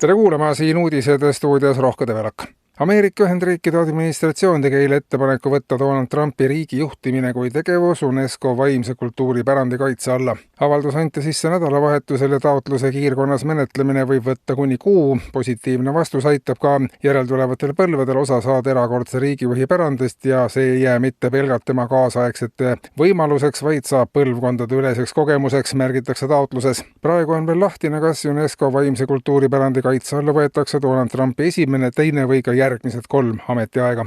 Tere kuulama, siin uudised stuudios Rohke Develak. Ameerika Ühendriikide administratsioon tegi eile ettepaneku võtta Donald Trumpi riigi juhtimine kui tegevus UNESCO vaimse kultuuri pärandi kaitse alla. Avaldus anti sisse nädalavahetusel ja taotluse kiirkonnas menetlemine võib võtta kuni kuu. Positiivne vastus aitab ka järeltulevatel põlvedel osa saada erakordse riigijuhi pärandist ja see ei jää mitte pelgalt tema kaasaegsete võimaluseks, vaid saab põlvkondade üleseks kogemuseks, märgitakse taotluses. Praegu on veel lahtine, kas UNESCO vaimse kultuuri pärandi kaitse alla võetakse Donald Trumpi esimene, teine või ka järgmised 3 ametiaega.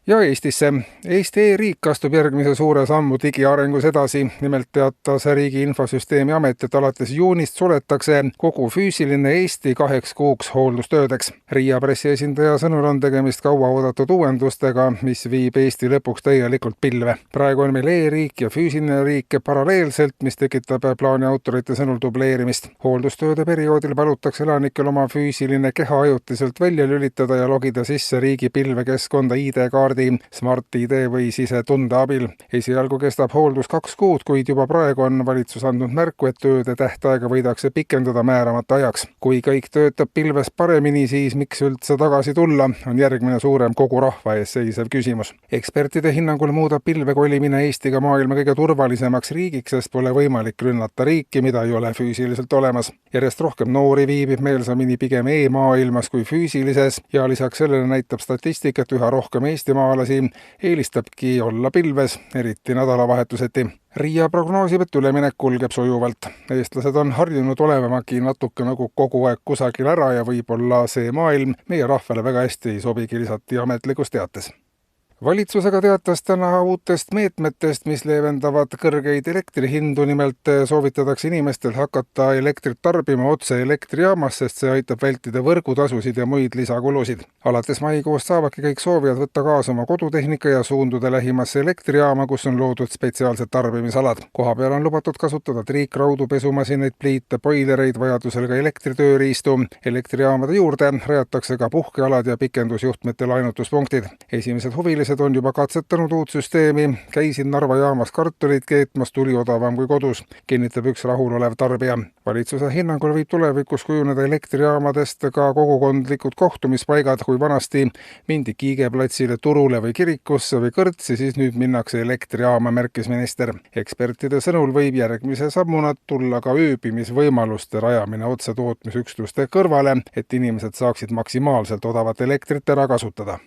Ja Eestisse. Eesti e-riik astub järgmise suure sammu digiarengus edasi. Nimelt teatas Riigi Infosüsteemi Amet, et alates juunist suletakse kogu füüsiline Eesti 2 kuuks hooldustöödeks. Riia pressiesindaja sõnul on tegemist kauaoodatud uuendustega, mis viib Eesti lõpuks täielikult pilve. Praegu on meil e-riik ja füüsiline riik paralleelselt, mis tekitab plaani autorite sõnul dubleerimist. Hooldustööde perioodil palutakse elanikel oma füüsiline keha ajutiselt välja lülitada ja logida sisse riigi pilvekeskkonda ID-kaardi, Smart ID või sisetunde abil. Esialgu kestab hooldus 2 kuud, kuid juba praegu on valitsus andnud märku, et tööde tähtaega võidakse pikendada määramata ajaks. Kui kõik töötab pilves paremini, siis miks üldse tagasi tulla, on järgmine suurem kogu rahva ees seisev küsimus. Ekspertide hinnangul muudab pilve kolimine Eestiga maailma kõige turvalisemaks riigiks, sest pole võimalik rünnata riiki, mida ei ole füüsiliselt olemas. Järjest rohkem noori viibib meelsamini pigem e-maailmas kui füüsilises ja lisaks sellele näitab statistikat üha rohkem eestimaalasi eelistabki olla pilves, eriti nädalavahetuseti. Riia prognoosib, et üleminek kulgeb sujuvalt. Eestlased on harjunud olevamagi natuke nagu kogu aeg kusagil ära ja võib-olla see maailm meie rahvale väga hästi ei sobigi, lisati ametlikus teates. Valitsusega teatas täna uutest meetmetest, mis leevendavad kõrgeid elektrihindu. Nimelt soovitatakse inimestel hakata elektrit tarbima otse elektrijaamas, sest see aitab vältida võrgutasusid ja muid lisakulusid. Alates maikuust saavadki kõik soovijad võtta kaasa oma kodutehnika ja suunduda lähimasse elektrijaama, kus on loodud spetsiaalsed tarbimisalad. Koha peal on lubatud kasutada triikraudu, pesumasinaid, pliite, boilereid, vajadusel ka elektritööriistu. Elektrijaamade juurde rajatakse ka puhkealad ja pikendusjuhtmete laenutuspunktid. Esimesed huvilised on juba katsetanud uut süsteemi. Käisin Narva jaamas kartulit keetmas, tuli odavam kui kodus, kinnitab üks rahulolev tarbija. Valitsuse hinnangul võib tulevikus kujuneda elektrijaamadest ka kogukondlikud kohtumispaigad. Kui vanasti mindi Kiigeplatsile, turule või kirikusse või kõrtsi, siis nüüd minnakse elektrijaama, märkis minister. Ekspertide sõnul võib järgmise sammuna tulla ka ööbimisvõimaluste rajamine otse tootmisüksuste kõrvale, et inimesed saaksid maksimaalselt odavat elektrit ära kasutada.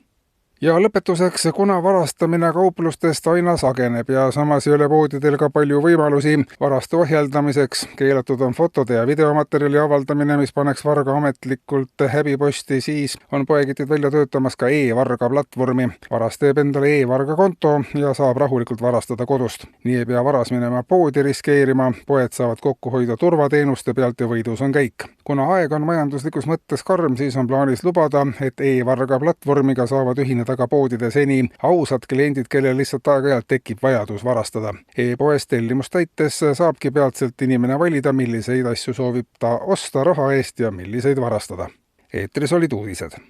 Ja lõpetuseks, kuna varastamine kauplustest aina sageneb ja samas ei ole poodidel ka palju võimalusi varaste ohjeldamiseks, keelatud on fotode ja videomaterjali avaldamine, mis paneks varga ametlikult häbiposti, siis on poegitid välja töötamas ka e-varga platvormi. Varas teeb endale e-varga konto ja saab rahulikult varastada kodust. Nii ei pea varas minema poodi riskeerima, poed saavad kokku hoida turvateenuste pealt ja võidus on käik. Kuna aeg on majanduslikus mõttes karm, siis on plaanis lubada, et e-varga platvormiga saavad ühineda ka poodide seni ausad kliendid, kellel lihtsalt aeg-ajalt tekib vajadus varastada. E-poest tellimust täites saabki peatselt inimene valida, milliseid asju soovib ta osta raha eest ja milliseid varastada. Eetris olid uudised.